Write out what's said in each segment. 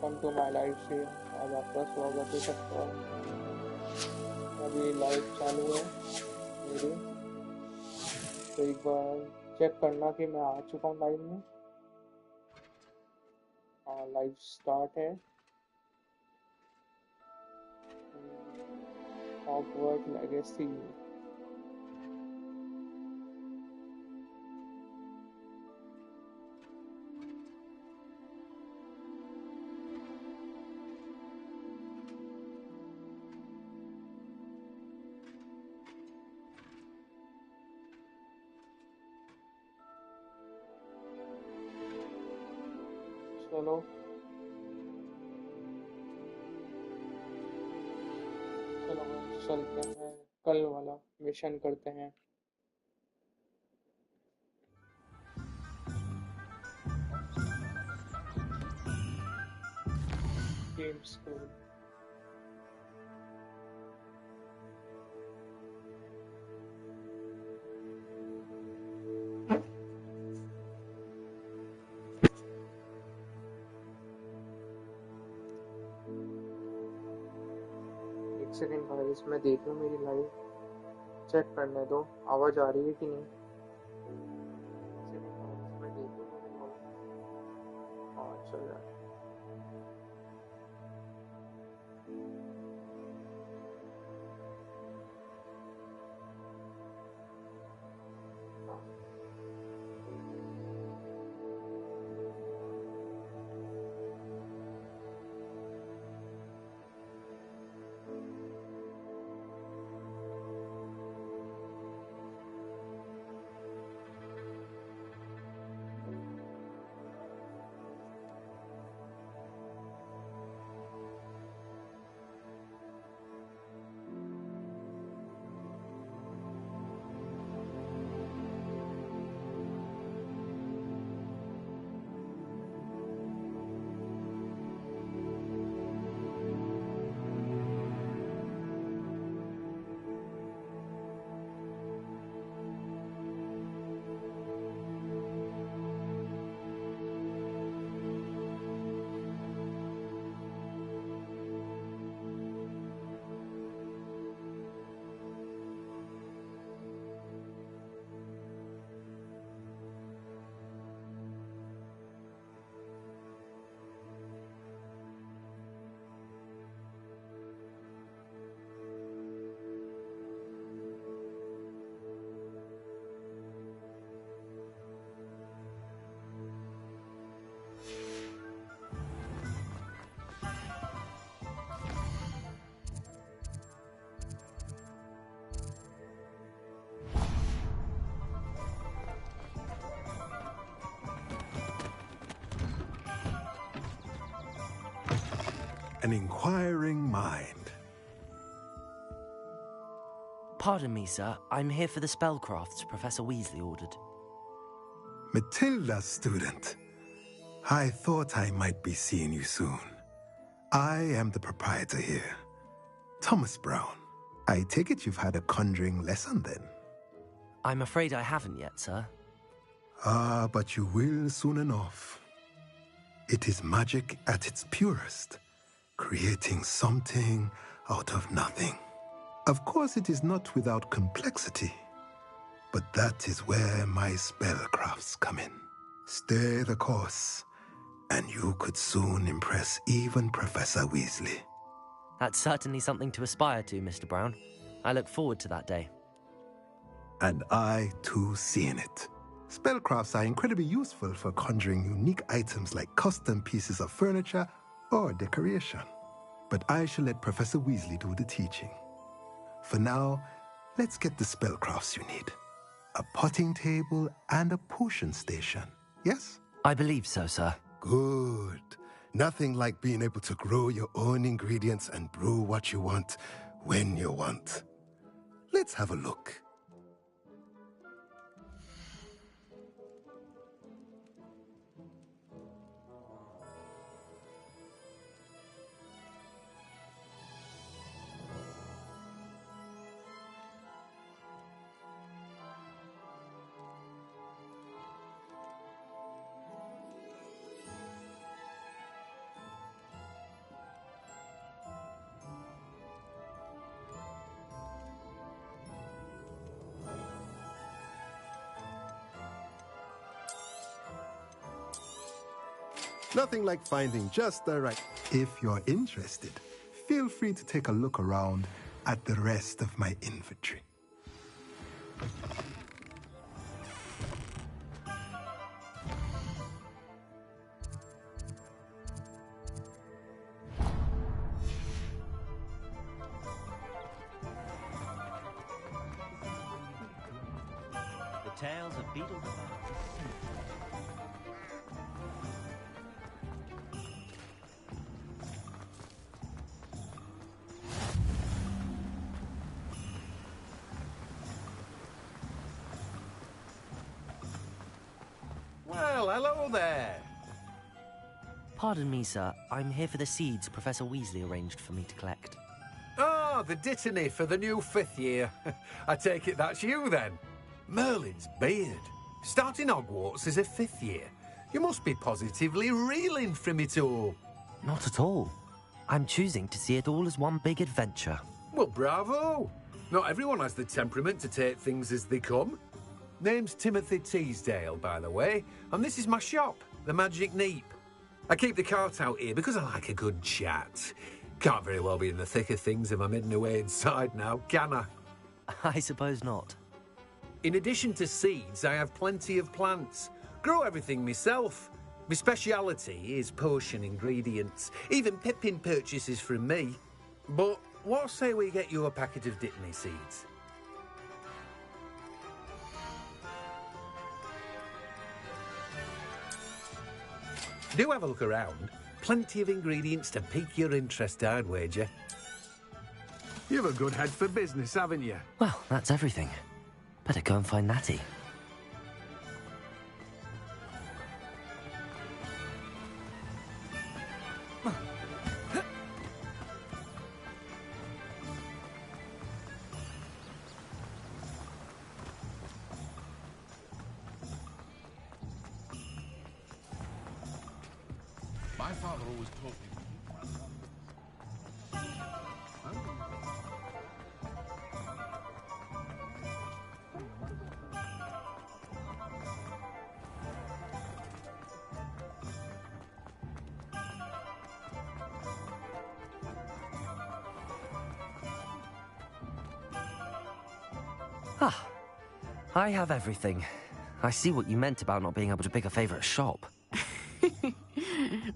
Welcome to my live stream. आज आपका स्वागत है सबका। अभी लाइव चालू है मेरी, तो एक बार चेक करना कि मैं आ चुका हूँ लाइव में। हाँ, लाइव स्टार्ट है। Hogwarts legacy. चलो चलो चलते हैं, कल वाला मिशन करते हैं। Game school. एक सेकंड भाई, इसमें देख लो मेरी लाइव, चेक करने दो आवाज आ रही है कि नहीं। एक सेकंड भाई, इसमें देख लो मेरी लाइव। हाँ, चल रहा है। An inquiring mind. Pardon me, sir. I'm here for the spellcrafts Professor Weasley ordered. Matilda, student. I thought I might be seeing you soon. I am the proprietor here, Thomas Brown. I take it you've had a conjuring lesson then? I'm afraid I haven't yet, sir. Ah, but you will soon enough. It is magic at its purest, creating something out of nothing. Of course, it is not without complexity, but that is where my spellcrafts come in. Stay the course, and you could soon impress even Professor Weasley. That's certainly something to aspire to, Mr. Brown. I look forward to that day. And I, too, seeing it. Spellcrafts are incredibly useful for conjuring unique items like custom pieces of furniture or decoration. But I shall let Professor Weasley do the teaching. For now, let's get the spellcrafts you need. A potting table and a potion station, yes? I believe so, sir. Good. Nothing like being able to grow your own ingredients and brew what you want when you want. Let's have a look. Nothing like finding just the right. If you're interested, feel free to take a look around at the rest of my inventory. The tales of Beetle the Bard. Well, hello there. Pardon me, sir. I'm here for the seeds Professor Weasley arranged for me to collect. Ah, the dittany for the new 5th year. I take it that's you, then. Merlin's beard. Starting Hogwarts as a 5th year. You must be positively reeling from it all. Not at all. I'm choosing to see it all as one big adventure. Well, bravo. Not everyone has the temperament to take things as they come. Name's Timothy Teasdale, by the way, and this is my shop, the Magic Neep. I keep the cart out here because I like a good chat. Can't very well be in the thick of things if I'm hidden away inside now, can I? I suppose not. In addition to seeds, I have plenty of plants. Grow everything myself. My speciality is potion ingredients. Even Pippin purchases from me. But what say we get you a packet of dittany seeds? Do have a look around. Plenty of ingredients to pique your interest, I'd wager. You've a good head for business, haven't you? Well, that's everything. Better go and find Natty. My father always taught me. Ah, I have everything. I see what you meant about not being able to pick a favorite shop.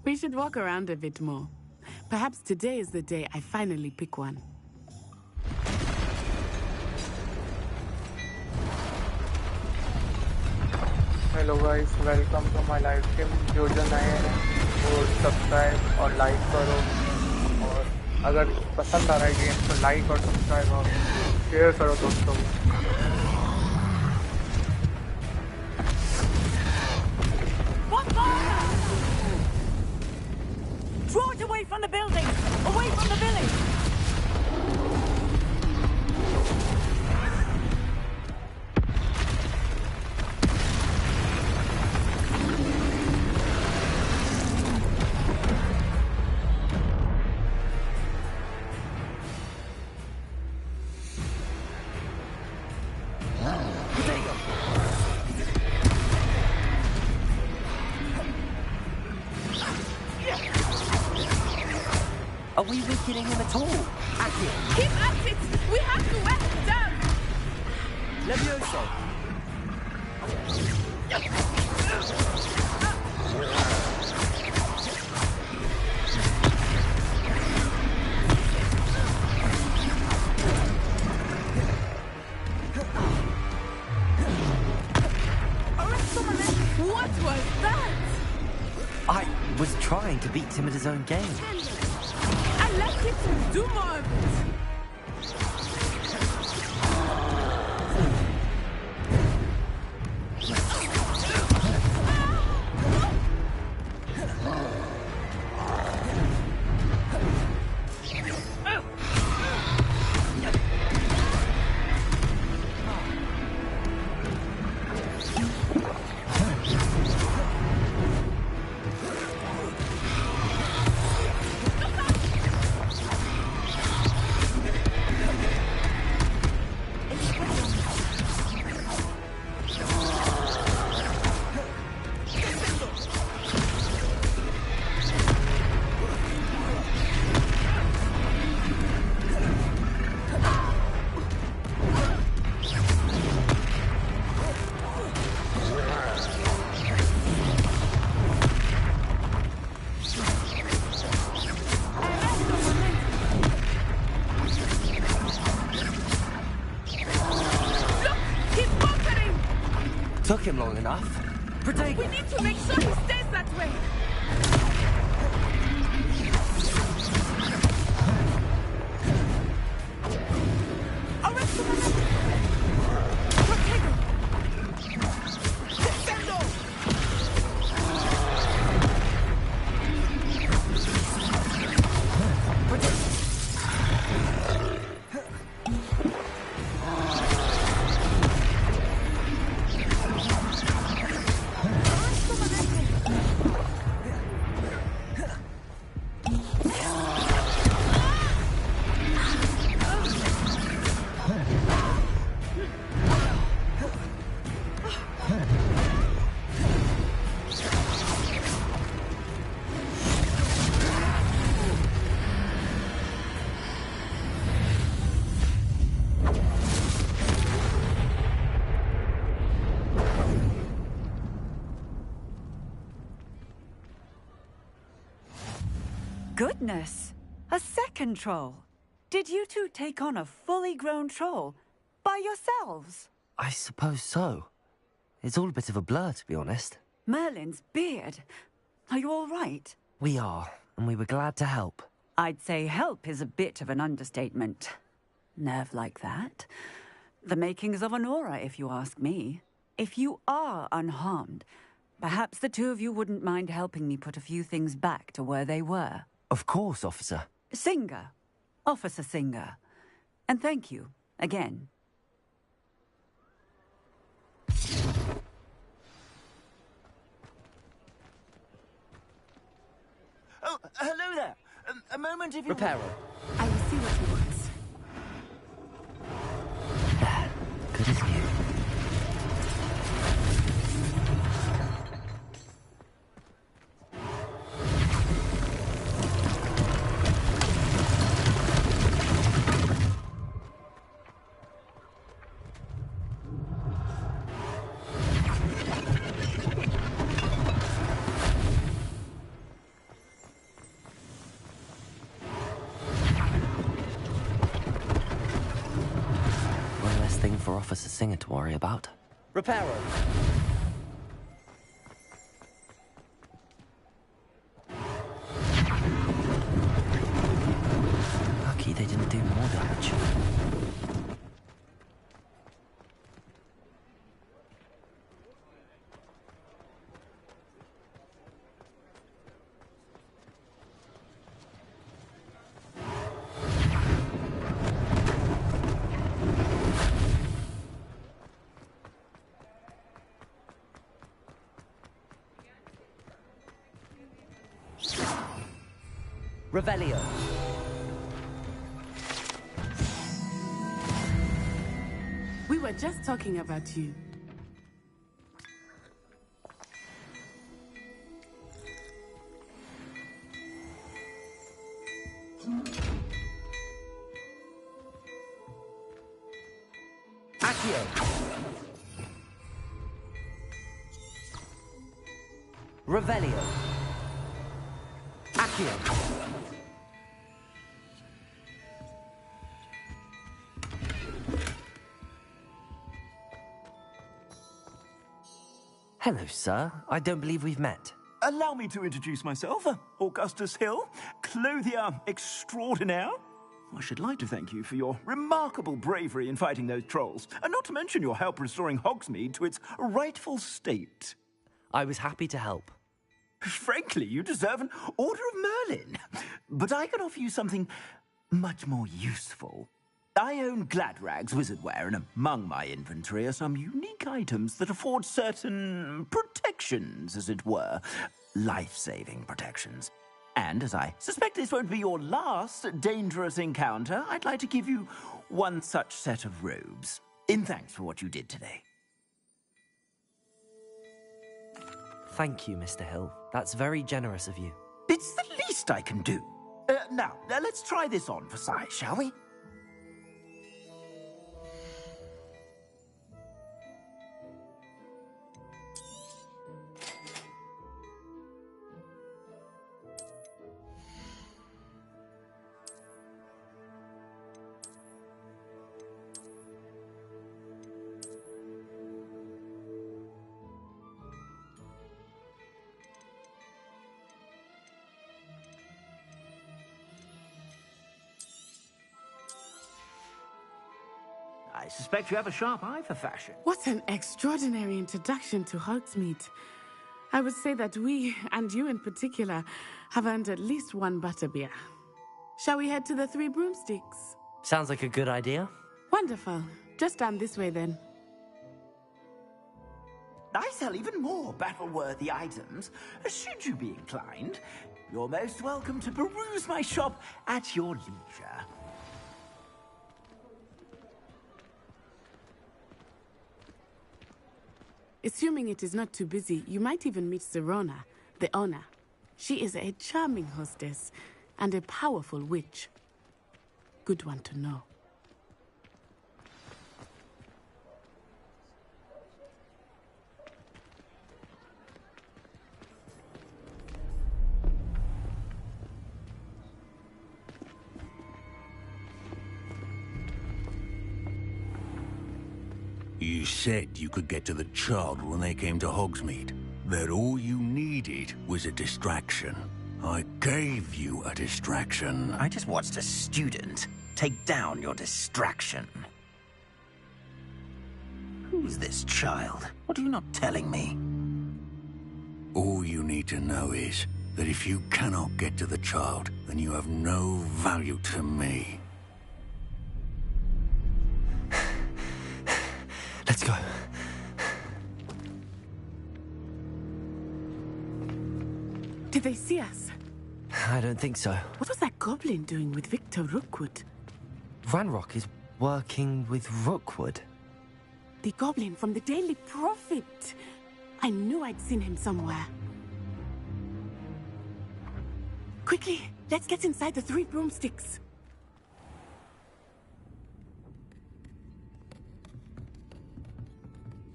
We should walk around a bit more. Perhaps today is the day I finally pick one. Hello guys, welcome to my live stream. जो नए हैं वो subscribe और like करो, और अगर पसंद आ रहा है गेम तो लाइक और सब्सक्राइब और शेयर करो दोस्तों में। Draw it away from the building! Away from the village! Are we weakening him at all? At it! Keep at it! We have to wear him down! Levioso! What was that? I was trying to beat him at his own game. I left it to do more of it. Took him long enough. Protect! We need to make sure he stays that way. Arrest him! Protego! Defendo! Goodness! A second troll. Did you two take on a fully grown troll by yourselves? I suppose so. It's all a bit of a blur, to be honest. Merlin's beard. Are you all right? We are, and we were glad to help. I'd say help is a bit of an understatement. Nerve like that. The makings of an aura, if you ask me. If you are unharmed, perhaps the two of you wouldn't mind helping me put a few things back to where they were. Of course, officer. Singer. Officer Singer. And thank you, again. Oh, hello there. A moment if you... Reparo. I will see what he wants. Good as new. Thing for Officer Singer to worry about. Reparo. Lucky they didn't do more damage. Revelio. We were just talking about you. Accio. Revelio. Accio. Hello, sir. I don't believe we've met. Allow me to introduce myself. Augustus Hill, clothier extraordinaire. I should like to thank you for your remarkable bravery in fighting those trolls, and not to mention your help restoring Hogsmeade to its rightful state. I was happy to help. Frankly, you deserve an Order of Merlin. But I can offer you something much more useful. I own Gladrag's wizardware, and among my inventory are some unique items that afford certain protections, as it were. Life-saving protections. And as I suspect this won't be your last dangerous encounter, I'd like to give you one such set of robes, in thanks for what you did today. Thank you, Mr. Hill. That's very generous of you. It's the least I can do. Now, let's try this on for size, shall we? I suspect you have a sharp eye for fashion. What an extraordinary introduction to Hogsmeade. I would say that we, and you in particular, have earned at least one butterbeer. Shall we head to the Three Broomsticks? Sounds like a good idea. Wonderful. Just down this way then. I sell even more battle-worthy items. Should you be inclined, you're most welcome to peruse my shop at your leisure. Assuming it is not too busy, you might even meet Serona, the owner. She is a charming hostess and a powerful witch. Good one to know. You said you could get to the child when they came to Hogsmeade. That all you needed was a distraction. I gave you a distraction. I just watched a student take down your distraction. Who's this child? What are you not telling me? All you need to know is that if you cannot get to the child, then you have no value to me. Let's go. Did they see us? I don't think so. What was that goblin doing with Victor Rookwood? Ranrock is working with Rookwood. The goblin from the Daily Prophet. I knew I'd seen him somewhere. Quickly, let's get inside the Three Broomsticks.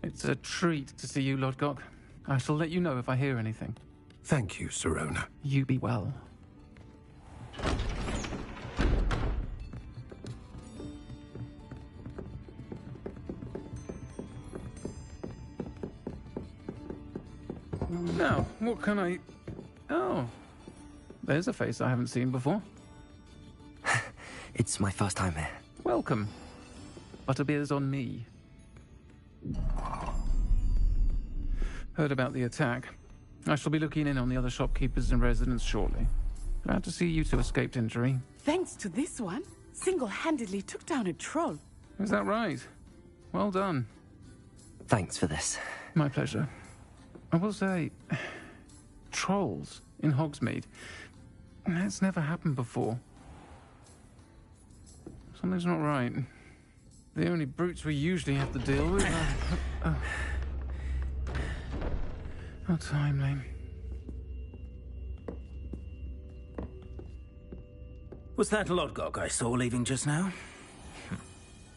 It's a treat to see you, Lodgok. I shall let you know if I hear anything. Thank you, Serona. You be well. Now, what can I... Oh. There's a face I haven't seen before. It's my first time here. Welcome. Butterbeer's on me. Heard about the attack. I shall be looking in on the other shopkeepers and residents shortly. Glad to see you two escaped injury. Thanks to this one, single-handedly took down a troll. Is that right? Well done. Thanks for this. My pleasure. I will say, trolls in Hogsmeade. That's never happened before. Something's not right. The only brutes we usually have to deal with are... How timely. Was that Lodgok I saw leaving just now?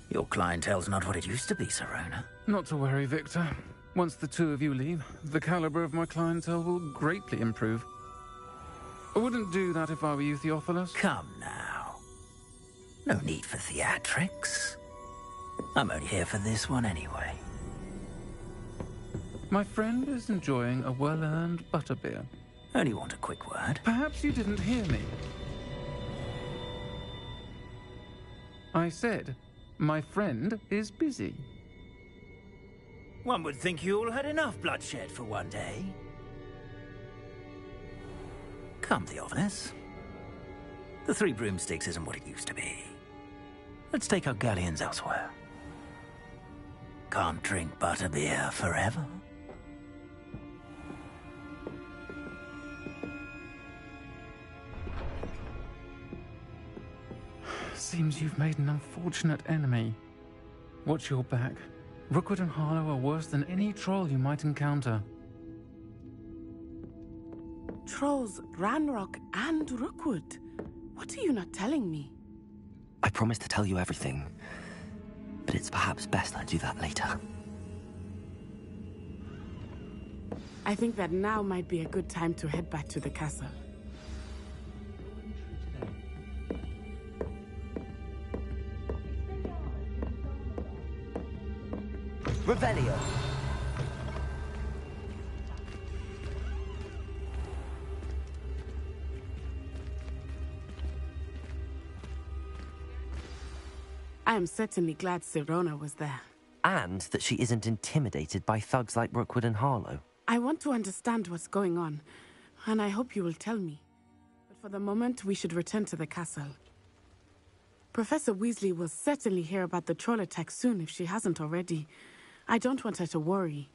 Your clientele's not what it used to be, Serona. Not to worry, Victor. Once the two of you leave, the caliber of my clientele will greatly improve. I wouldn't do that if I were you, Theophilus. Come now. No need for theatrics. I'm only here for this one anyway. My friend is enjoying a well-earned butterbeer. Only want a quick word. Perhaps you didn't hear me. I said, my friend is busy. One would think you all had enough bloodshed for one day. Come, Theophilus. The Three Broomsticks isn't what it used to be. Let's take our galleons elsewhere. Can't drink butterbeer forever. Seems you've made an unfortunate enemy. Watch your back. Rookwood and Harlow are worse than any troll you might encounter. Trolls, Ranrock, and Rookwood. What are you not telling me? I promised to tell you everything, but it's perhaps best I do that later. I think that now might be a good time to head back to the castle. Revelio. I am certainly glad Sirona was there. And that she isn't intimidated by thugs like Rookwood and Harlow. I want to understand what's going on, and I hope you will tell me. But for the moment, we should return to the castle. Professor Weasley will certainly hear about the troll attack soon if she hasn't already. I don't want her to worry.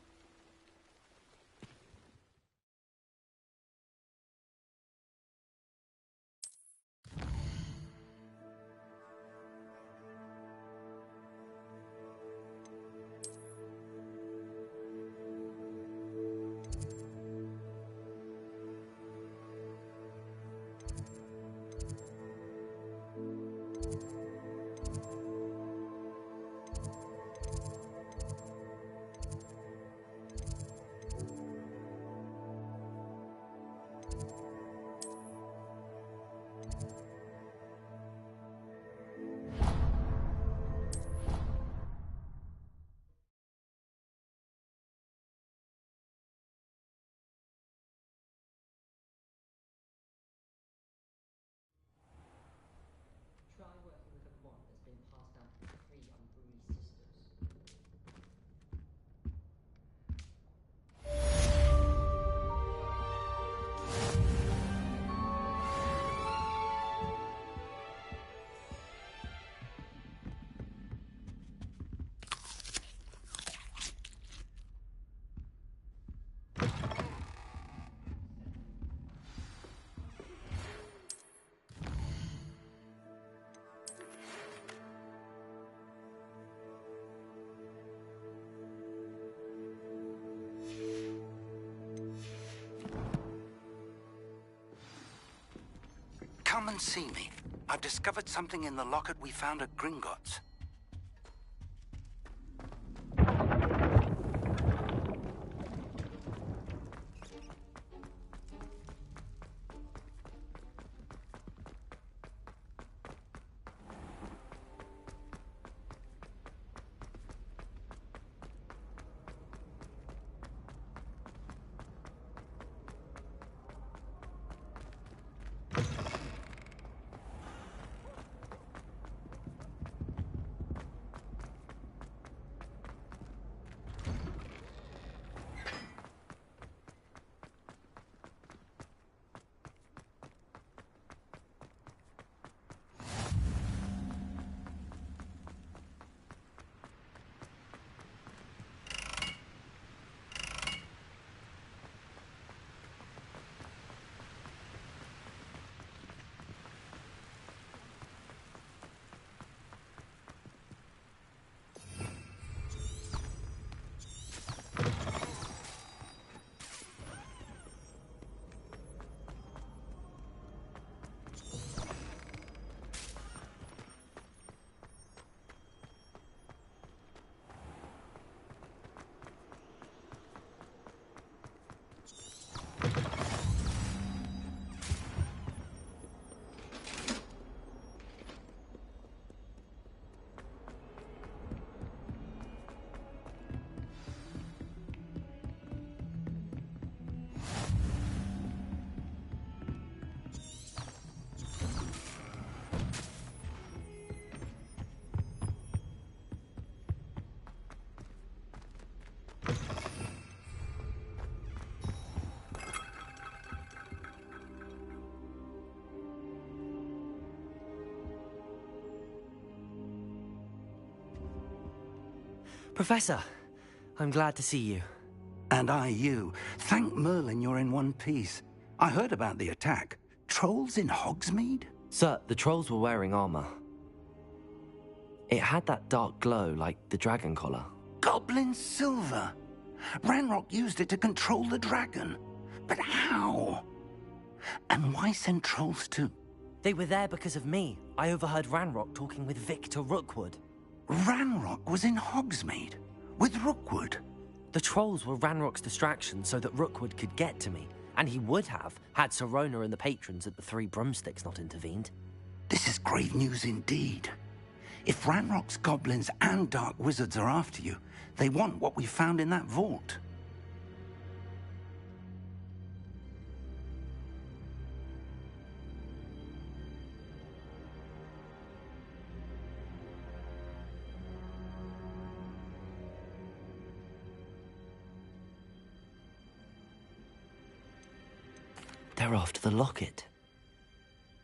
Come and see me. I've discovered something in the locket we found at Gringotts. Professor, I'm glad to see you. And I you. Thank Merlin you're in one piece. I heard about the attack. Trolls in Hogsmeade? Sir, the trolls were wearing armor. It had that dark glow like the dragon collar. Goblin silver! Ranrock used it to control the dragon. But how? And why send trolls too? They were there because of me. I overheard Ranrock talking with Victor Rookwood. Ranrock was in Hogsmeade? With Rookwood? The trolls were Ranrock's distraction so that Rookwood could get to me. And he would have, had Sirona and the patrons at the Three Broomsticks not intervened. This is grave news indeed. If Ranrock's goblins and dark wizards are after you, they want what we found in that vault. They're after the locket.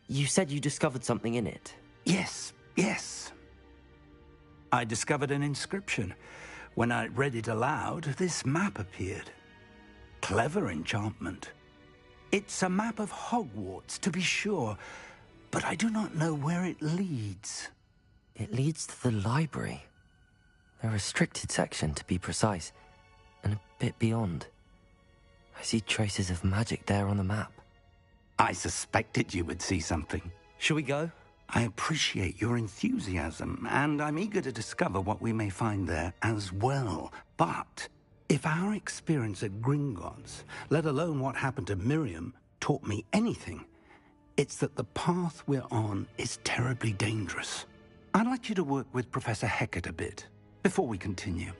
You said you discovered something in it. Yes, yes. I discovered an inscription. When I read it aloud, this map appeared. Clever enchantment. It's a map of Hogwarts, to be sure, but I do not know where it leads. It leads to the library. A restricted section, to be precise, and a bit beyond. I see traces of magic there on the map. I suspected you would see something. Shall we go? I appreciate your enthusiasm, and I'm eager to discover what we may find there as well. But if our experience at Gringotts, let alone what happened to Miriam, taught me anything, it's that the path we're on is terribly dangerous. I'd like you to work with Professor Hecat a bit before we continue.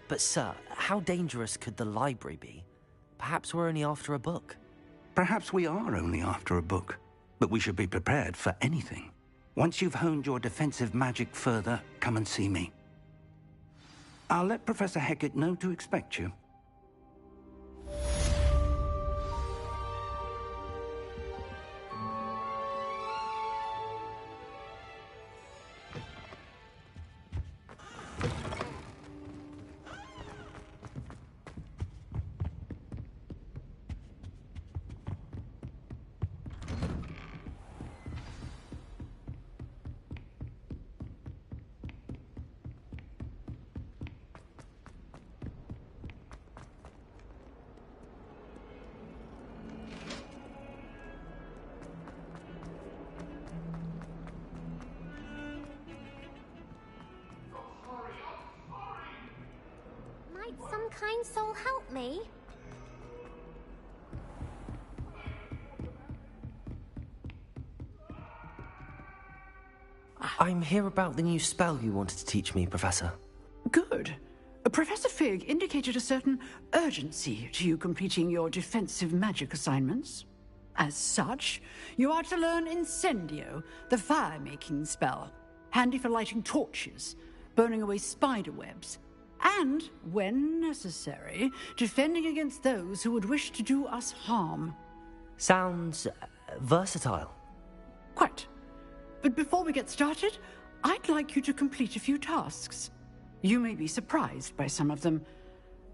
But, sir, how dangerous could the library be? Perhaps we're only after a book. Perhaps we are only after a book, but we should be prepared for anything. Once you've honed your defensive magic further, come and see me. I'll let Professor Hecat know to expect you. Might some kind soul help me? I'm here about the new spell you wanted to teach me, Professor. Good. Professor Fig indicated a certain urgency to you completing your defensive magic assignments. As such, you are to learn Incendio, the fire-making spell, handy for lighting torches, burning away spider webs, and, when necessary, defending against those who would wish to do us harm. Sounds versatile. Quite. But before we get started, I'd like you to complete a few tasks. You may be surprised by some of them.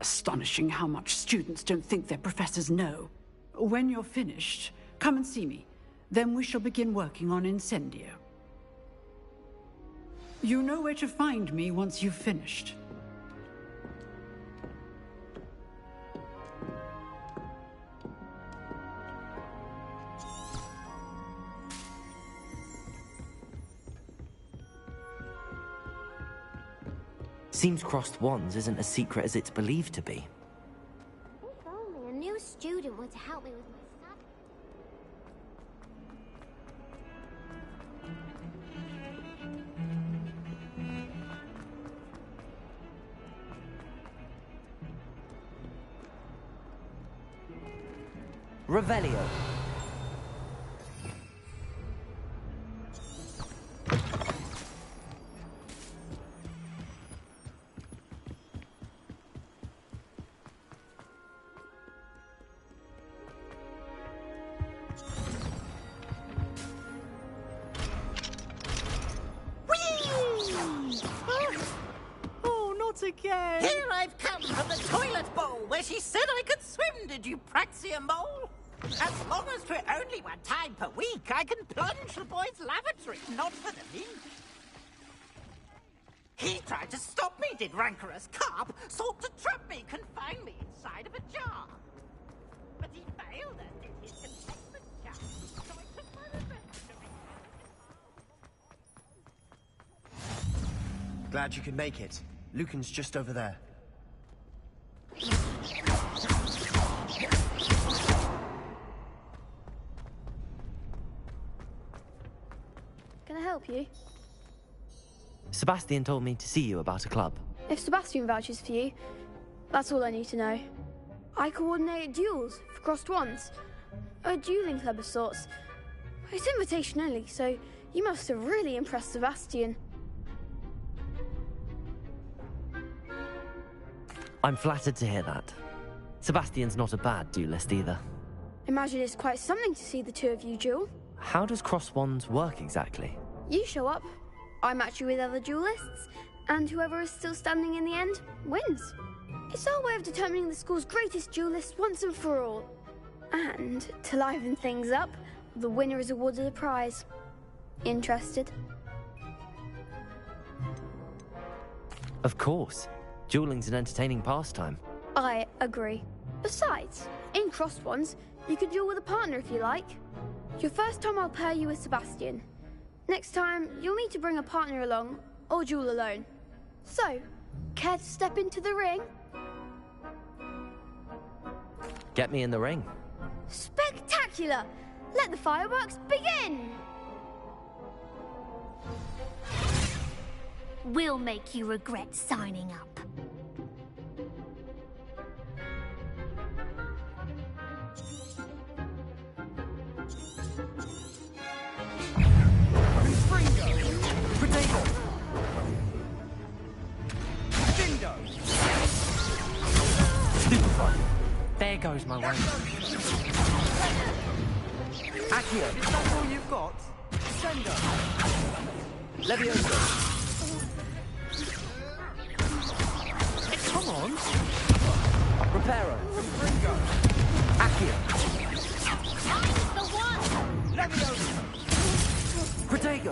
Astonishing how much students don't think their professors know. When you're finished, come and see me. Then we shall begin working on Incendio. You know where to find me once you've finished. Seems crossed wands isn't as secret as it's believed to be. If only a new student were to help me with my study. Revelio. Again. Here I've come from the toilet bowl where she said I could swim, did you praxia mole? As long as 'twere only one time per week, I can plunge the boy's lavatory, not for the mint. He tried to stop me, did rancorous carp, sought to trap me, confine me inside of a jar. But he failed us, did his contentment jar, so I took my revenge to Glad you could make it. Lucan's just over there. Can I help you? Sebastian told me to see you about a club. If Sebastian vouches for you, that's all I need to know. I coordinate duels for crossed wands. A dueling club of sorts. It's invitation only, so you must have really impressed Sebastian. I'm flattered to hear that. Sebastian's not a bad duelist either. Imagine it's quite something to see the two of you duel. How does cross wands work exactly? You show up, I match you with other duelists, and whoever is still standing in the end wins. It's our way of determining the school's greatest duelist once and for all. And to liven things up, the winner is awarded a prize. Interested? Of course. Dueling's an entertaining pastime. I agree. Besides, in crossed ones, you can duel with a partner if you like. Your first time I'll pair you with Sebastian. Next time, you'll need to bring a partner along, or duel alone. So, care to step into the ring? Get me in the ring. Spectacular! Let the fireworks begin! We'll make you regret signing up. Potato! Dindo! Stupefy. There goes my way. Accio! Is that all you've got? Sendo! Levioso! Come on! Reparo! Ringo! Accio! The one! Levioso! Protego!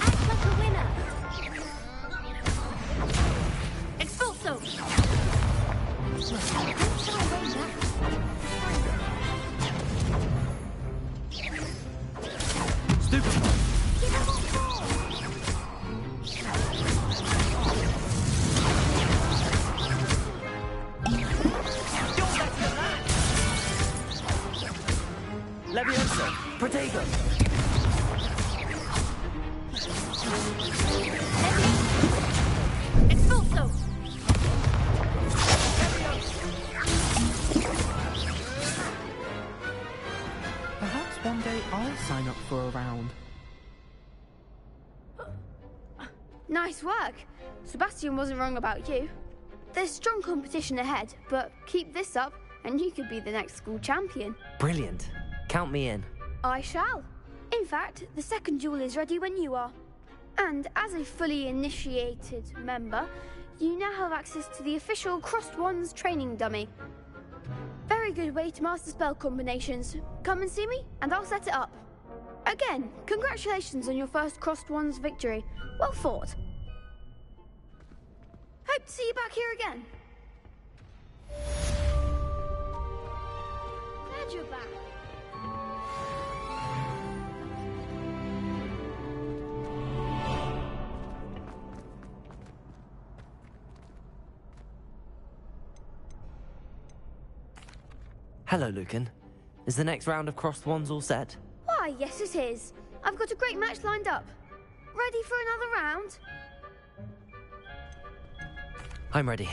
Act like a winner! Expulso! Stupefy! Levioso! Protego! Expulso! Perhaps one day I'll sign up for a round. Nice work. Sebastian wasn't wrong about you. There's strong competition ahead, but keep this up and you could be the next school champion. Brilliant. Count me in. I shall. In fact, the second duel is ready when you are. And as a fully initiated member, you now have access to the official Crossed Wands training dummy. Very good way to master spell combinations. Come and see me, and I'll set it up. Again, congratulations on your first Crossed Wands victory. Well fought. Hope to see you back here again. Glad you're back. Hello, Lucan. Is the next round of crossed wands all set? Why, yes it is. I've got a great match lined up. Ready for another round? I'm ready.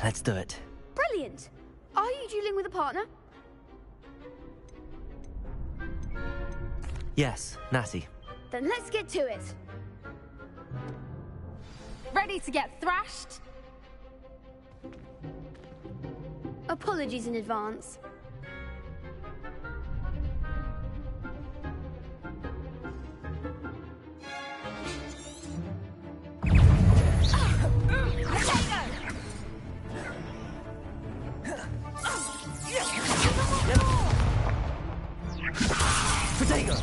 Let's do it. Brilliant. Are you dueling with a partner? Yes, Natty. Then let's get to it. Ready to get thrashed? Apologies in advance. Potato!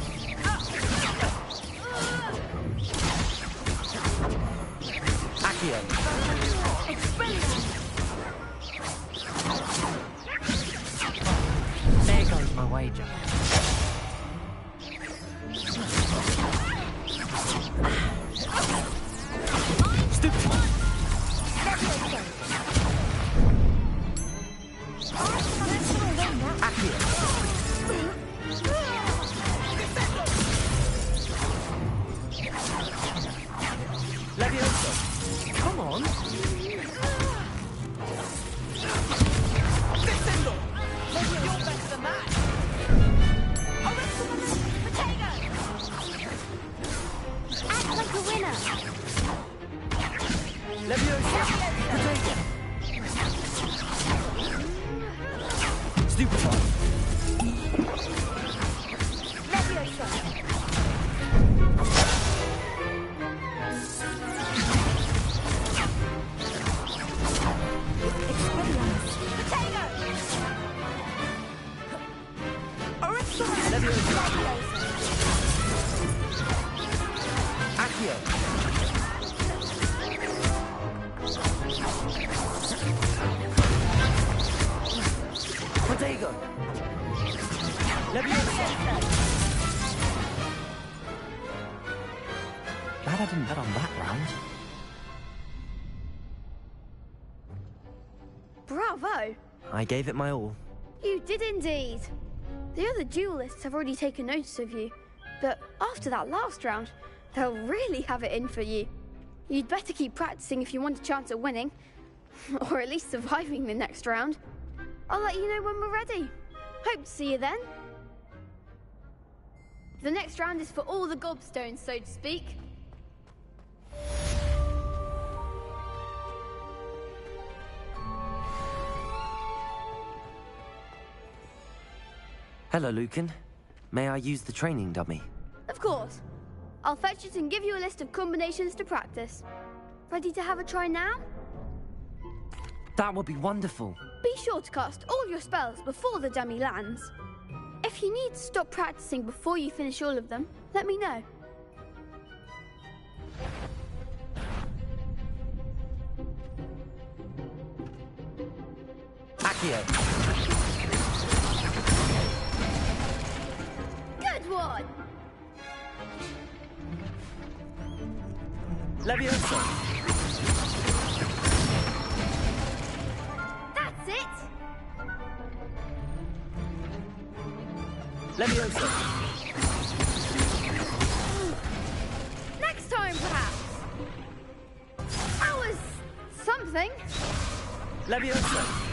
Accio! There goes my wager. Levioso! Come on! Descendo! You're better than that! Act like a winner! Levioso! Potato! Stupefy! Glad I didn't bet on that round. Bravo! I gave it my all. You did indeed. The other duelists have already taken notice of you, but after that last round, they'll really have it in for you. You'd better keep practicing if you want a chance at winning, or at least surviving the next round. I'll let you know when we're ready. Hope to see you then. The next round is for all the gobstones, so to speak. Hello, Lucan. May I use the training dummy? Of course. I'll fetch it and give you a list of combinations to practice. Ready to have a try now? That would be wonderful. Be sure to cast all your spells before the dummy lands. If you need to stop practicing before you finish all of them, let me know. Accio. Good one! Leviosa. That's it! Leviosa. Next time, perhaps. That was something. Leviosa.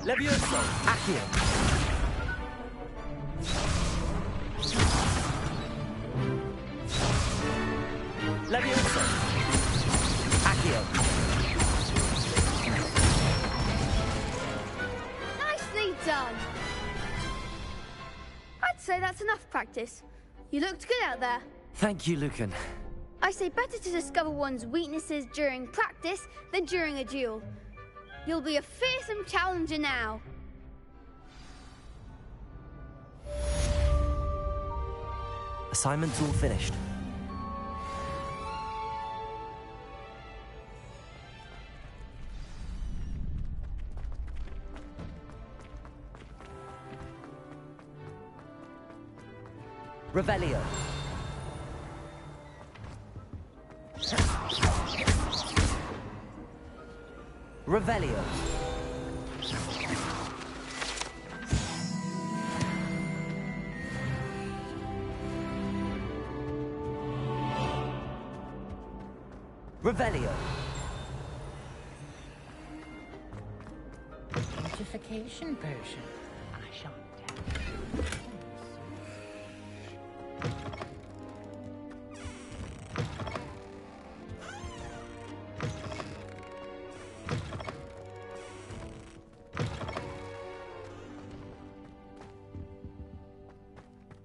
Leviosa. Accio. Leviosa. Accio. Nicely done. I'd say that's enough practice. You looked good out there. Thank you, Lucan. I say better to discover one's weaknesses during practice than during a duel. You'll be a fearsome challenger now. Assignment's all finished. Revelio. Revelio. Revelio. Beautification potion. I shan't tell.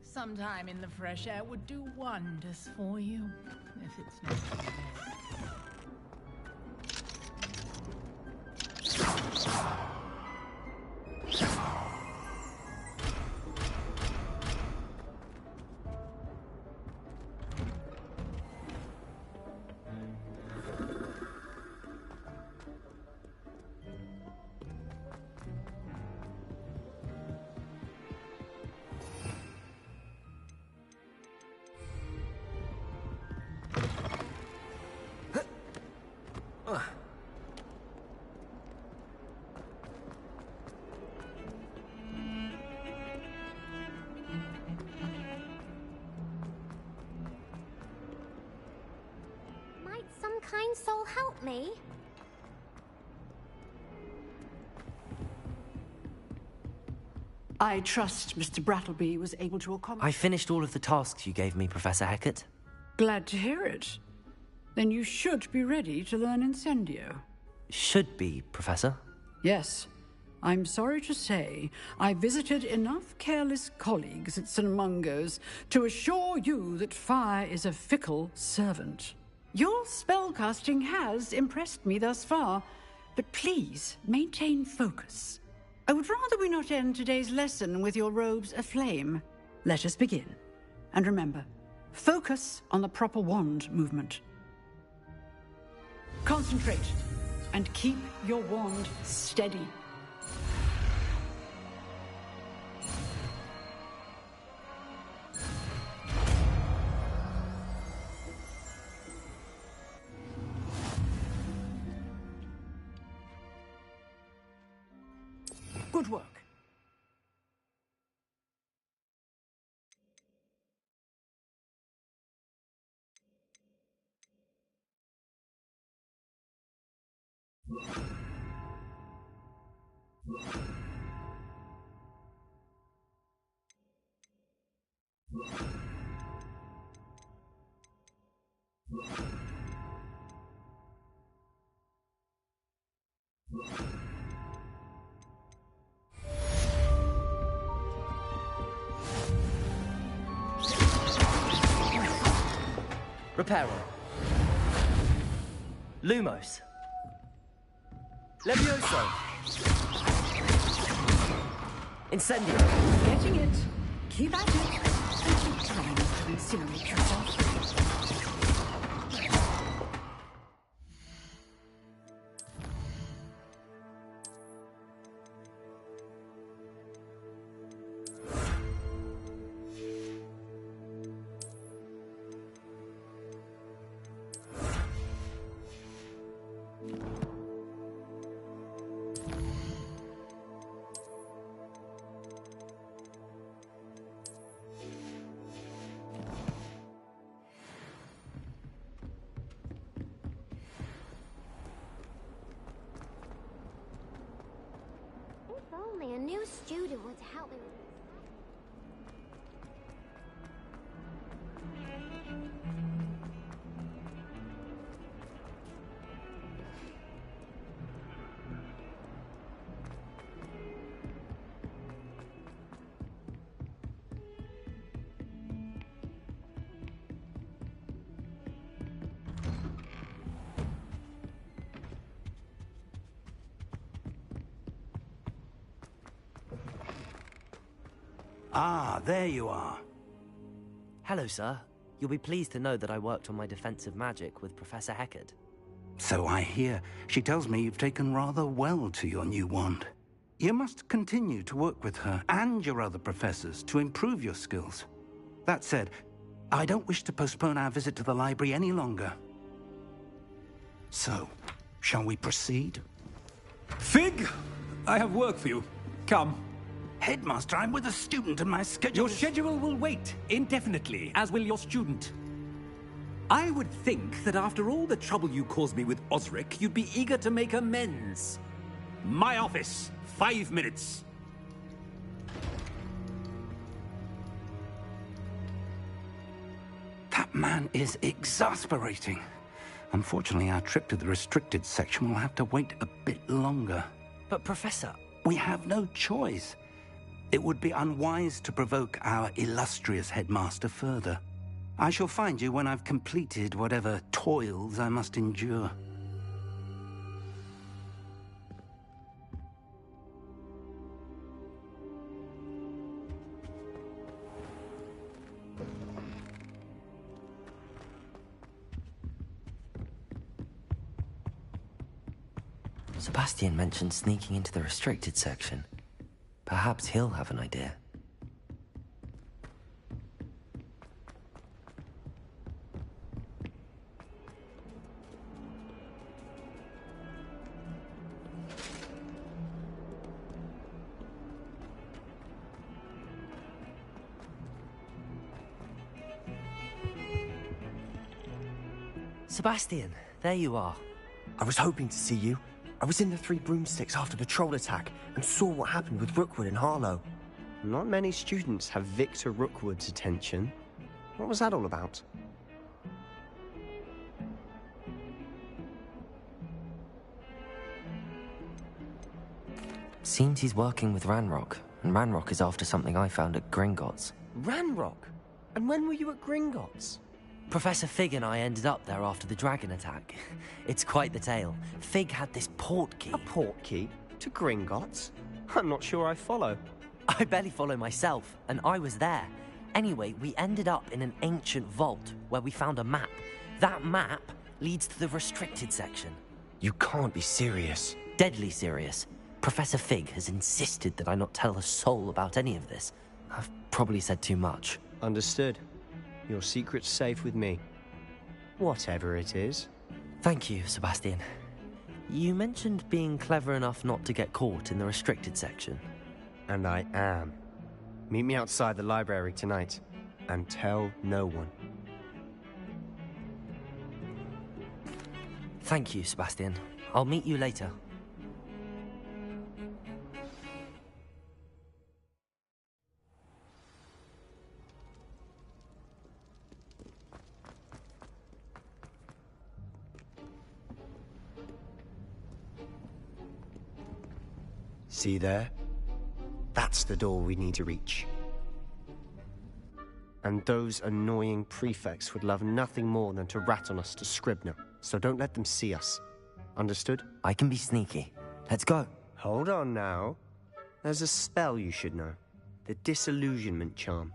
Sometime in the fresh air would do wonders for you, if it's not too late. Might some kind soul help me? I trust Mr. Brattleby was able to accomplish... I finished all of the tasks you gave me, Professor Hecat. Glad to hear it. Then you should be ready to learn Incendio. Should be, Professor. Yes. I'm sorry to say, I visited enough careless colleagues at St. Mungo's to assure you that fire is a fickle servant. Your spellcasting has impressed me thus far, but please maintain focus. I would rather we not end today's lesson with your robes aflame. Let us begin. And remember, focus on the proper wand movement. Concentrate, and keep your wand steady. Good work. Reparo. Lumos. Levioso. Incendio. Getting it. Keep at it. And keep trying not to incinerate yourself. If only a new student were to help me with this. Ah, there you are. Hello, sir. You'll be pleased to know that I worked on my defensive magic with Professor Heckard. So I hear. She tells me you've taken rather well to your new wand. You must continue to work with her and your other professors to improve your skills. That said, I don't wish to postpone our visit to the library any longer. So, shall we proceed? Fig, I have work for you. Come. Headmaster, I'm with a student and my schedule Your schedule will wait indefinitely, as will your student. I would think that after all the trouble you caused me with Osric, you'd be eager to make amends. My office, 5 minutes. That man is exasperating. Unfortunately, our trip to the restricted section will have to wait a bit longer. But, Professor... We have no choice. It would be unwise to provoke our illustrious headmaster further. I shall find you when I've completed whatever toils I must endure. Sebastian mentioned sneaking into the restricted section. Perhaps he'll have an idea. Sebastian, there you are. I was hoping to see you. I was in the Three Broomsticks after the troll attack and saw what happened with Rookwood and Harlow. Not many students have Victor Rookwood's attention. What was that all about? Seems he's working with Ranrock, and Ranrock is after something I found at Gringotts. Ranrock? And when were you at Gringotts? Professor Fig and I ended up there after the dragon attack. It's quite the tale. Fig had this port key. A port key? To Gringotts? I'm not sure I follow. I barely follow myself, and I was there. Anyway, we ended up in an ancient vault where we found a map. That map leads to the restricted section. You can't be serious. Deadly serious. Professor Fig has insisted that I not tell a soul about any of this. I've probably said too much. Understood. Your secret's safe with me. Whatever it is. Thank you, Sebastian. You mentioned being clever enough not to get caught in the restricted section. And I am. Meet me outside the library tonight, and tell no one. Thank you, Sebastian. I'll meet you later. See there? That's the door we need to reach. And those annoying prefects would love nothing more than to rat on us to Scribner, so don't let them see us. Understood? I can be sneaky. Let's go. Hold on now. There's a spell you should know. The Disillusionment Charm.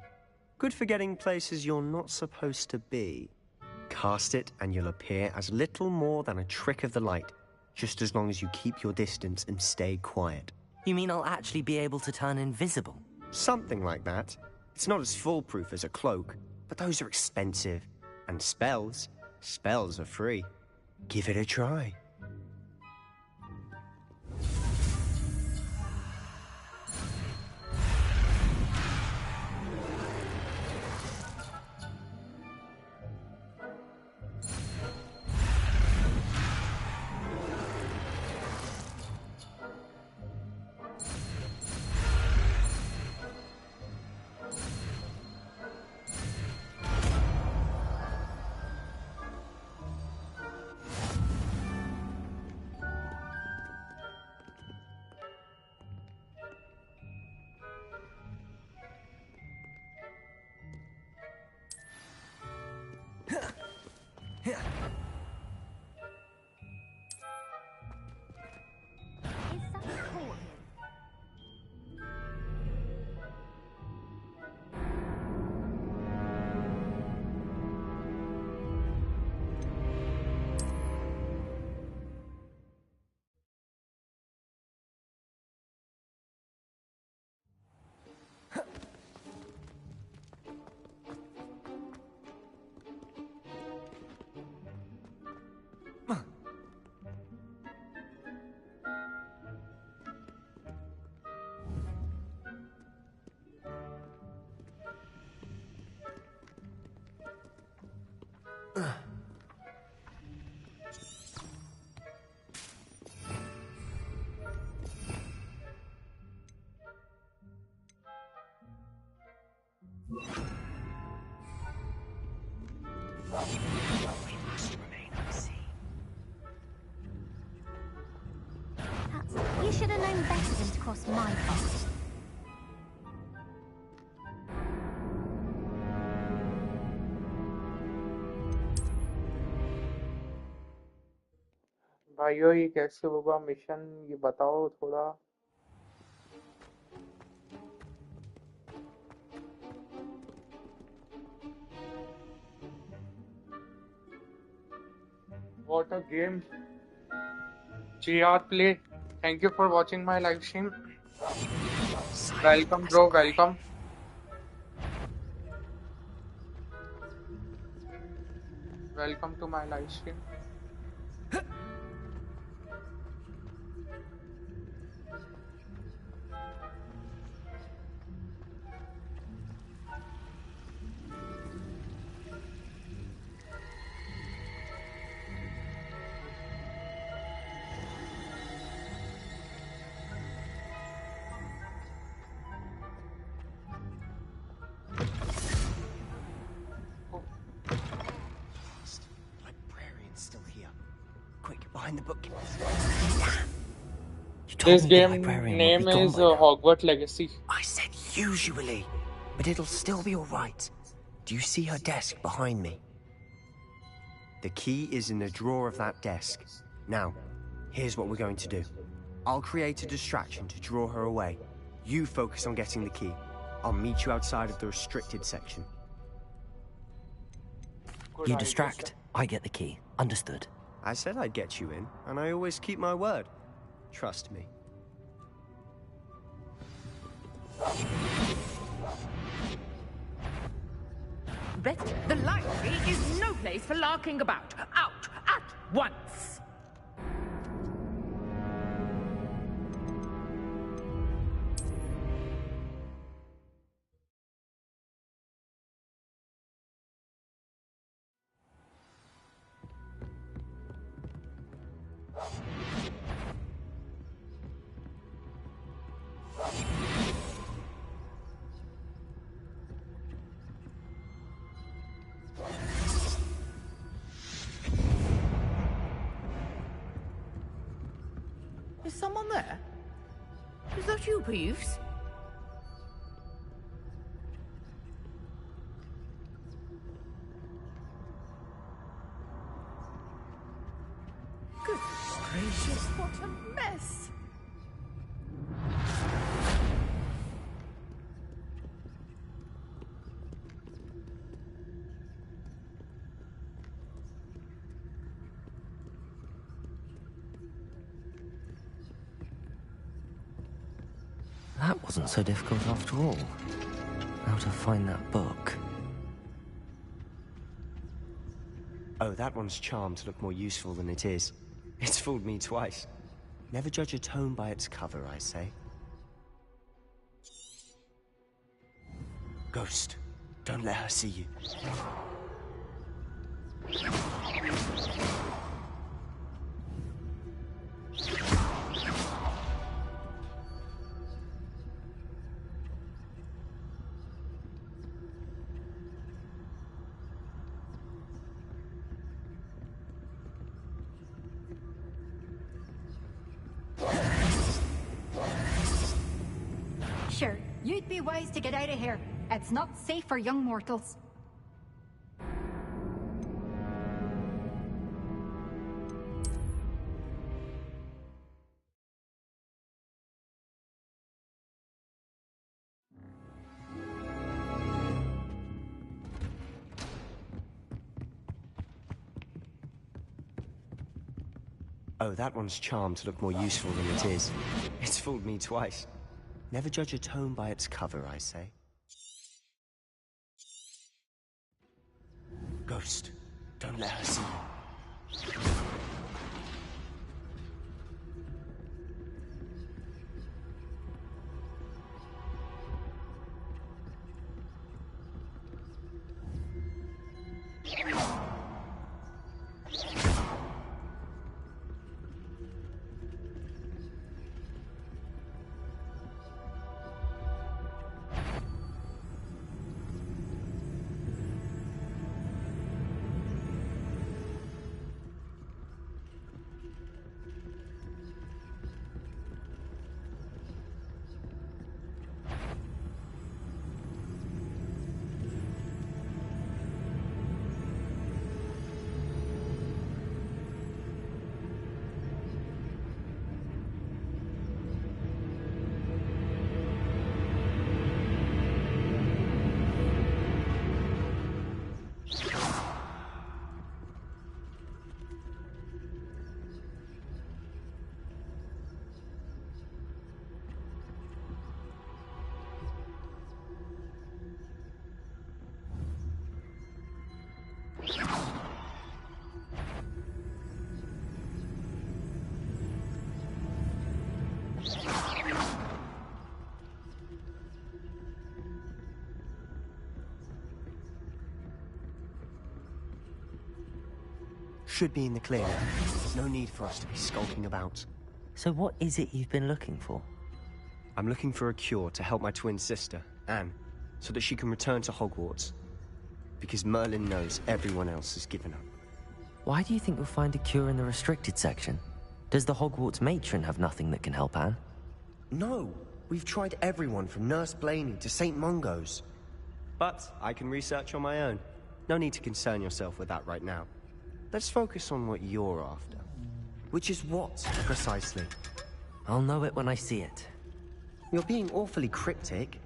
Good for getting places you're not supposed to be. Cast it and you'll appear as little more than a trick of the light, just as long as you keep your distance and stay quiet. You mean I'll actually be able to turn invisible? Something like that. It's not as foolproof as a cloak, but those are expensive. And spells are free. Give it a try. You should have known better than to cross my path. भाइयों ये कैसे होगा mission, ये बताओ थोड़ा। What a game. GR Play, thank you for watching my live stream. Welcome bro, welcome. Welcome to my live stream. Behind the book. This game name is Hogwarts Legacy. I said usually, but it'll still be all right. Do you see her desk behind me? The key is in the drawer of that desk. Now, here's what we're going to do. I'll create a distraction to draw her away. You focus on getting the key. I'll meet you outside of the restricted section. You distract, I get the key. Understood. I said I'd get you in, and I always keep my word. Trust me. Better. The library is no place for larking about. Out! At once! someone there? Is that you, Peeves? Goodness gracious, what a mess! That wasn't so difficult after all. How to find that book. Oh, that one's charmed to look more useful than it is. It's fooled me twice. Never judge a tome by its cover, I say. Ghost, don't let her see you. Sure, you'd be wise to get out of here. It's not safe for young mortals. Oh, that one's charmed to look more useful than it is. It's fooled me twice. Never judge a tome by its cover, I say. Ghost, don't let her see you. Should be in the clear now. No need for us to be skulking about. So what is it you've been looking for? I'm looking for a cure to help my twin sister, Anne, so that she can return to Hogwarts. Because Merlin knows everyone else has given up. Why do you think you'll find a cure in the restricted section? Does the Hogwarts matron have nothing that can help Anne? No! We've tried everyone from Nurse Blaney to St. Mungo's. But I can research on my own. No need to concern yourself with that right now. Let's focus on what you're after. Which is what, precisely? I'll know it when I see it. You're being awfully cryptic.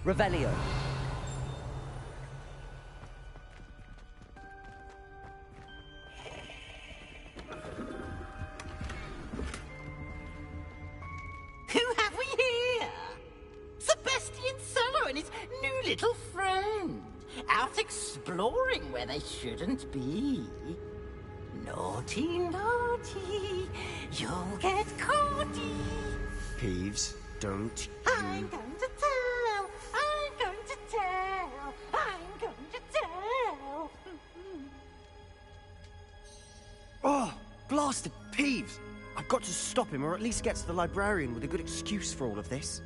Revelio. Who have we here? Sebastian Cello and his new little friend. Out exploring where they shouldn't be. Naughty, naughty, you'll get caughty. Peeves, don't I'm going to tell, I'm going to tell, I'm going to tell. Oh, blasted Peeves! I've got to stop him, or at least get to the librarian with a good excuse for all of this.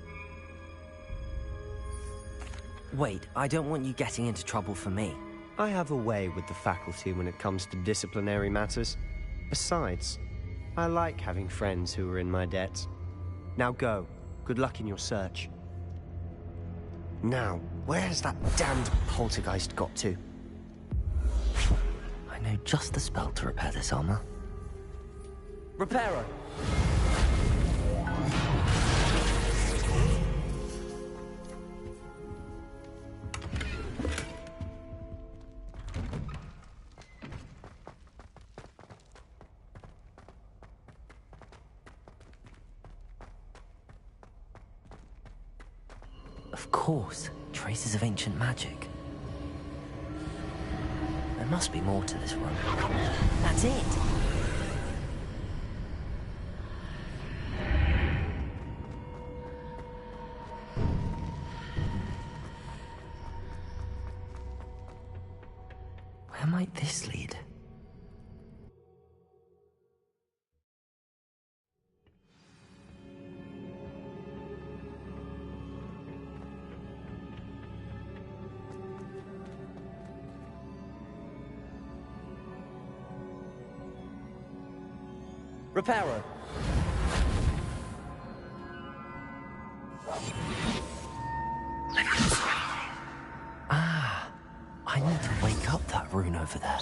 Wait, I don't want you getting into trouble for me. I have a way with the faculty when it comes to disciplinary matters. Besides, I like having friends who are in my debt. Now go. Good luck in your search. Now, where's that damned poltergeist got to? I know just the spell to repair this armor. Reparo! Of course, traces of ancient magic. There must be more to this room. That's it! Where might this lead? Reparo. Ah, I need to wake up that rune over there.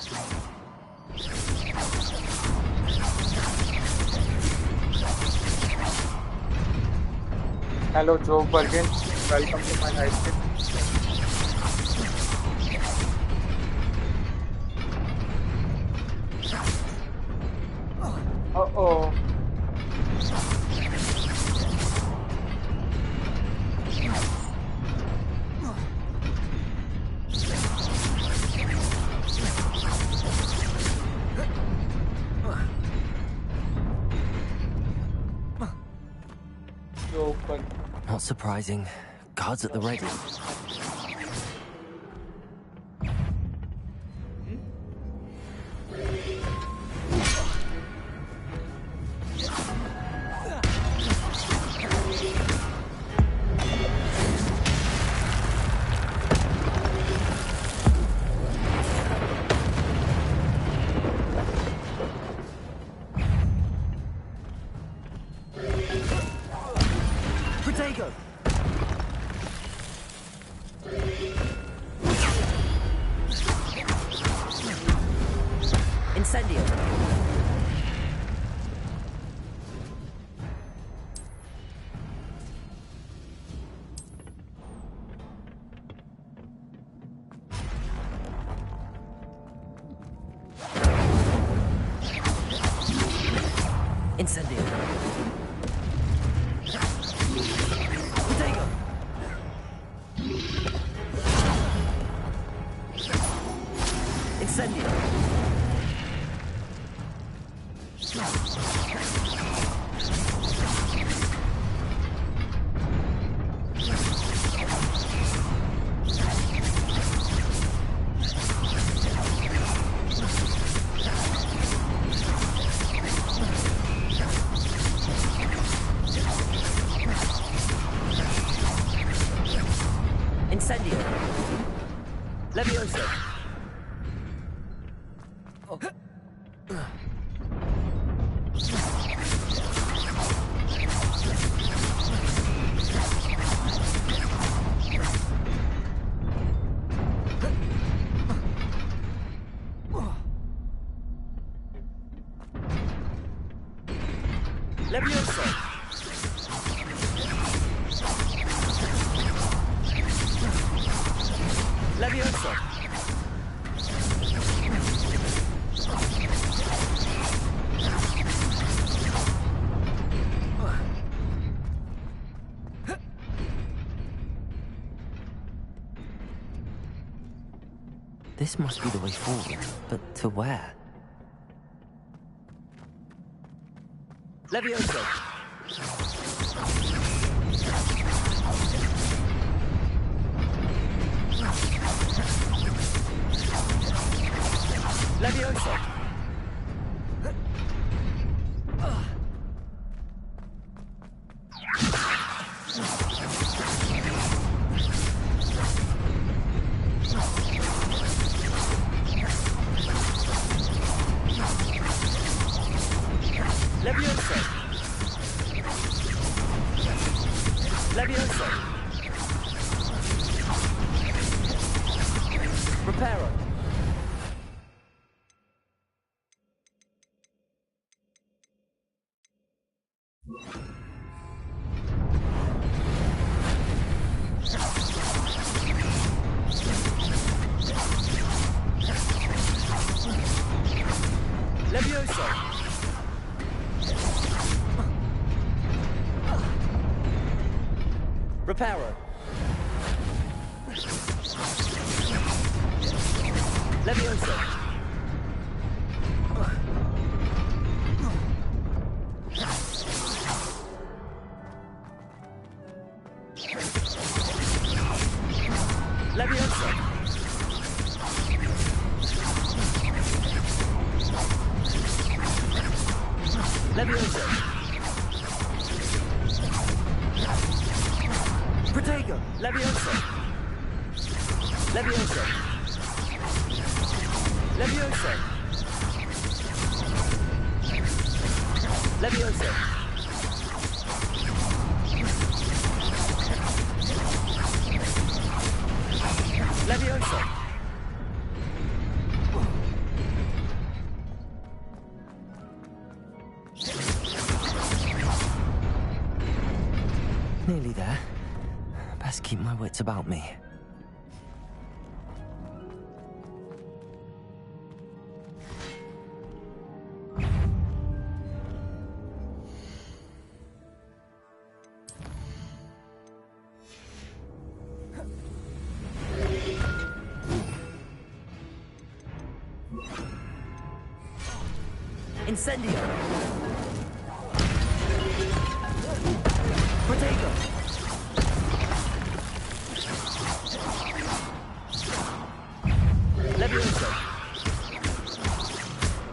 Hello, Joe Bergen. Welcome to my live stream. Uh-oh. Joe Bergen. Not surprising. Guards at the ready. Protego! Incendio! Incendio! Protego! Incendio! Incendio! Levioso! Levioso! Levioso! This must be the way forward, but to where? Levioso. Levioso. Levioso. Levioso. Reparo. Levioso. Reparo. Levioso. Levioso. Levioso. Protego. Levioso. Levioso. Levioso. Levioso. Levioso. Nearly there. Best keep my wits about me. Incendio! Protego! Levioso!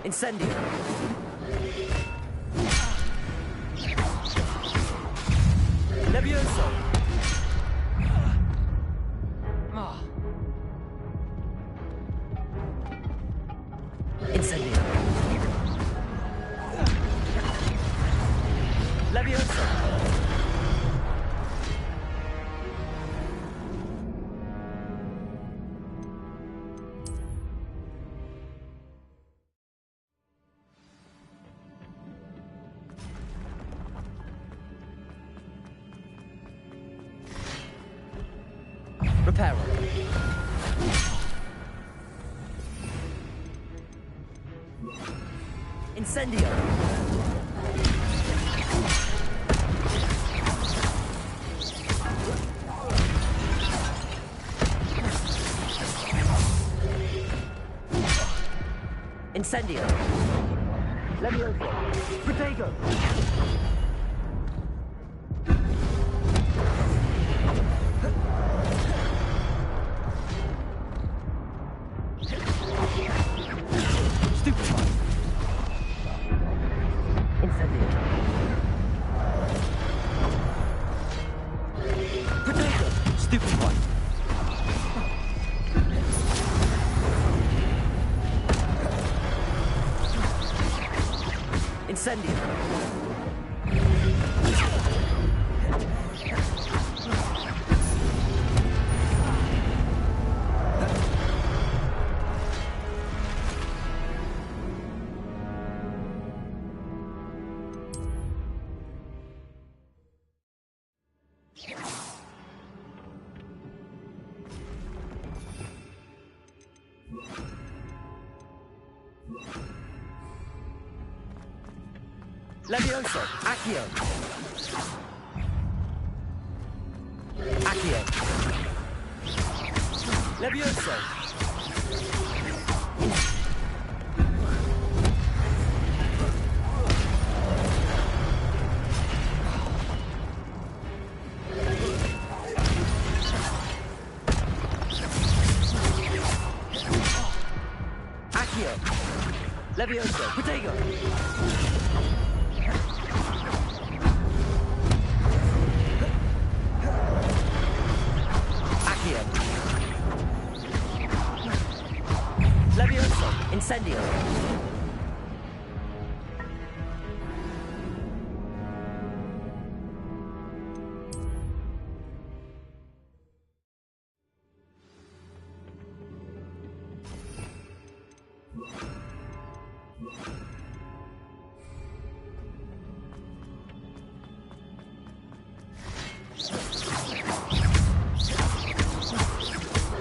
Incendio! Levioso! Incendio! Levioso! Reparo. Incendio. Incendio. Levioso. Protego. Stupefy. Incendio. Protego. Stupefy. Incendio. Levioso. Accio. Accio. Levioso. Levioso! Protego! Accio! Levioso! Incendio!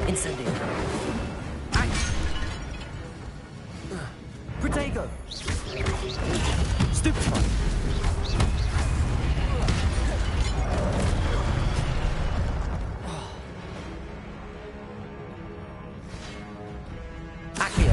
Incendio! Protego! Stupefy! Accio!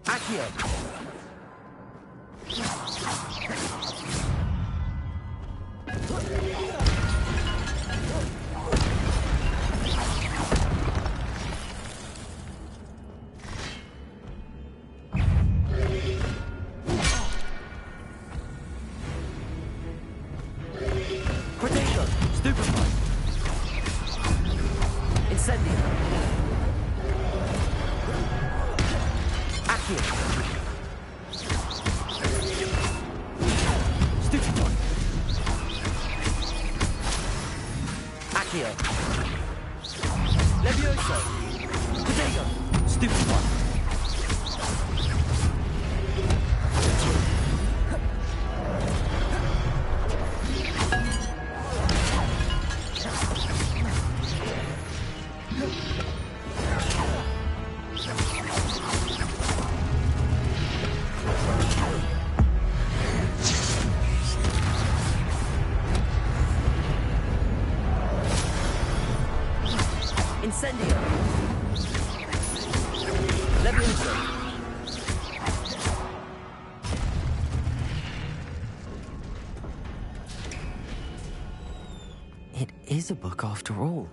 Accio! Protego! Stupefy! Incendio! Accio! Stupefy! Accio! Levioso! Protego! Stupefy! Incendio! Levioso! It is a book after all.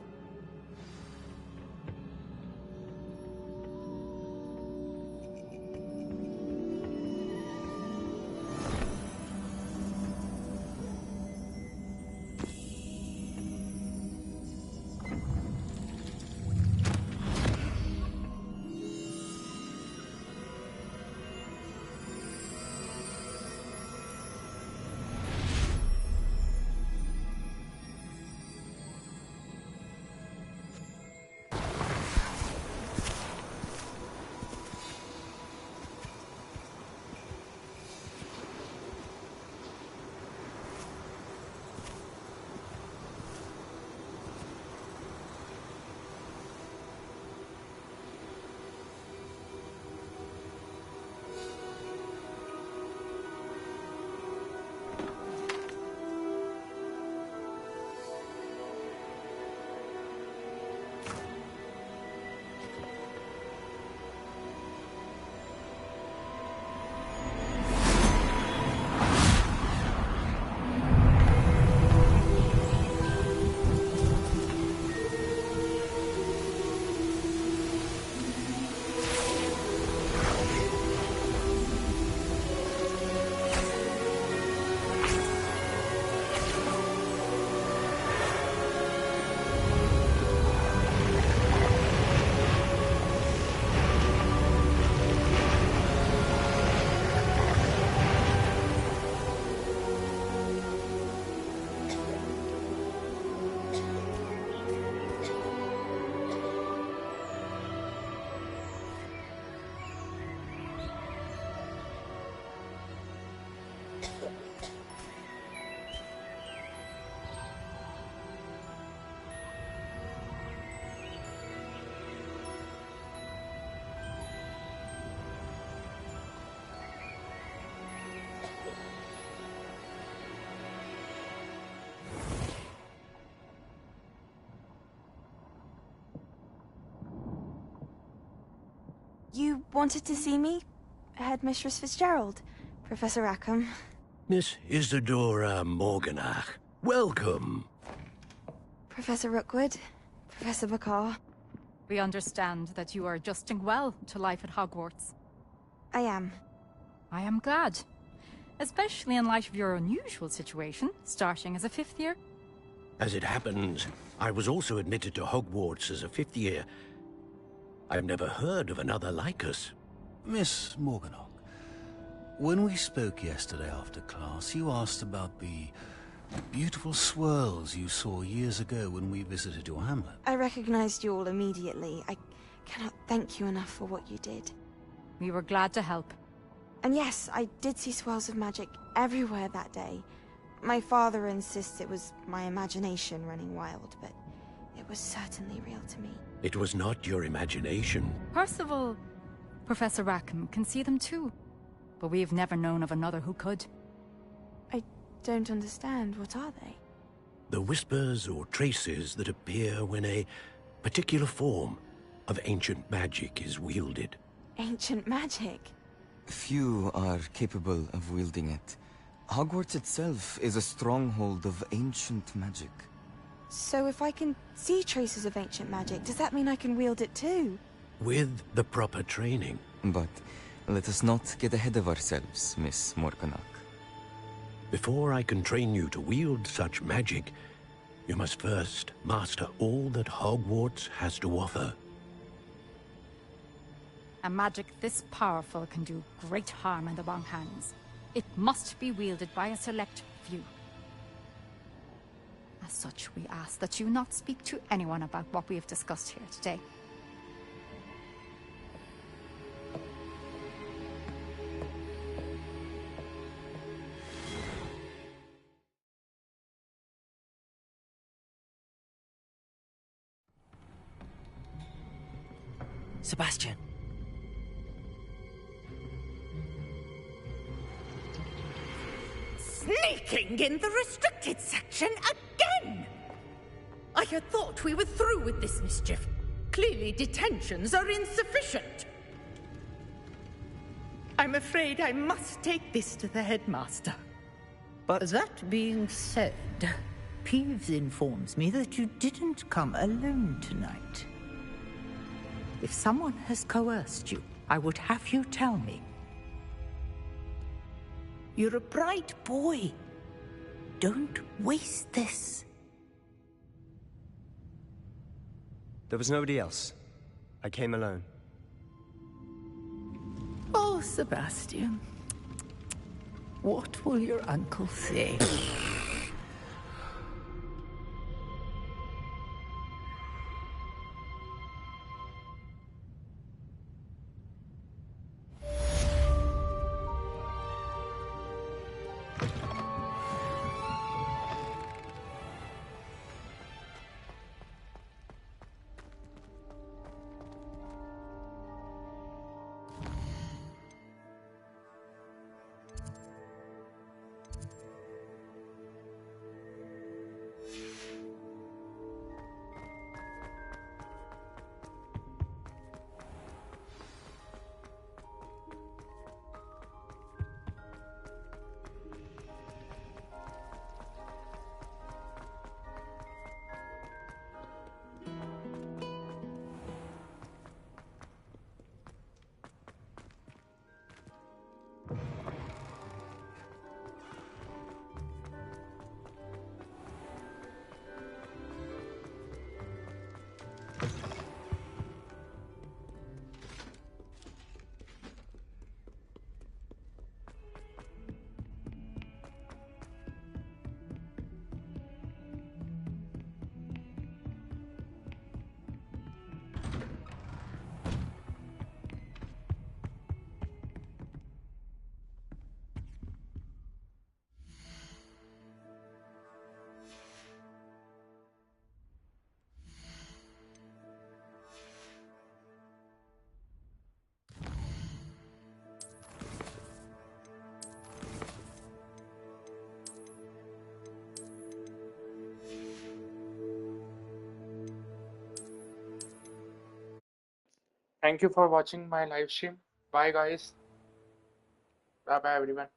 You wanted to see me? Headmistress Fitzgerald, Professor Rackham. Miss Isadora Morganach, welcome. Professor Rookwood, Professor Bakar. We understand that you are adjusting well to life at Hogwarts. I am. I am glad. Especially in light of your unusual situation, starting as a 5th year. As it happens, I was also admitted to Hogwarts as a 5th year. I've never heard of another like us. Miss Morganach, when we spoke yesterday after class, you asked about the beautiful swirls you saw years ago when we visited your hamlet. I recognized you all immediately. I cannot thank you enough for what you did. We were glad to help. And yes, I did see swirls of magic everywhere that day. My father insists it was my imagination running wild, but it was certainly real to me. It was not your imagination. Percival, Professor Rackham can see them too. But we have never known of another who could. I don't understand. What are they? The whispers or traces that appear when a particular form of ancient magic is wielded. Ancient magic? Few are capable of wielding it. Hogwarts itself is a stronghold of ancient magic. So if I can see traces of ancient magic, does that mean I can wield it too? With the proper training. But let us not get ahead of ourselves, Miss Morganach. Before I can train you to wield such magic, you must first master all that Hogwarts has to offer. A magic this powerful can do great harm in the wrong hands. It must be wielded by a select few. As such, we ask that you not speak to anyone about what we have discussed here today. Sebastian. Sneaking in the restricted section again! I had thought we were through with this mischief. Clearly detentions are insufficient. I'm afraid I must take this to the headmaster. But that being said, Peeves informs me that you didn't come alone tonight. If someone has coerced you, I would have you tell me. You're a bright boy. Don't waste this. There was nobody else. I came alone. Oh, Sebastian. What will your uncle say? Thank you for watching my live stream. Bye guys. Bye bye everyone.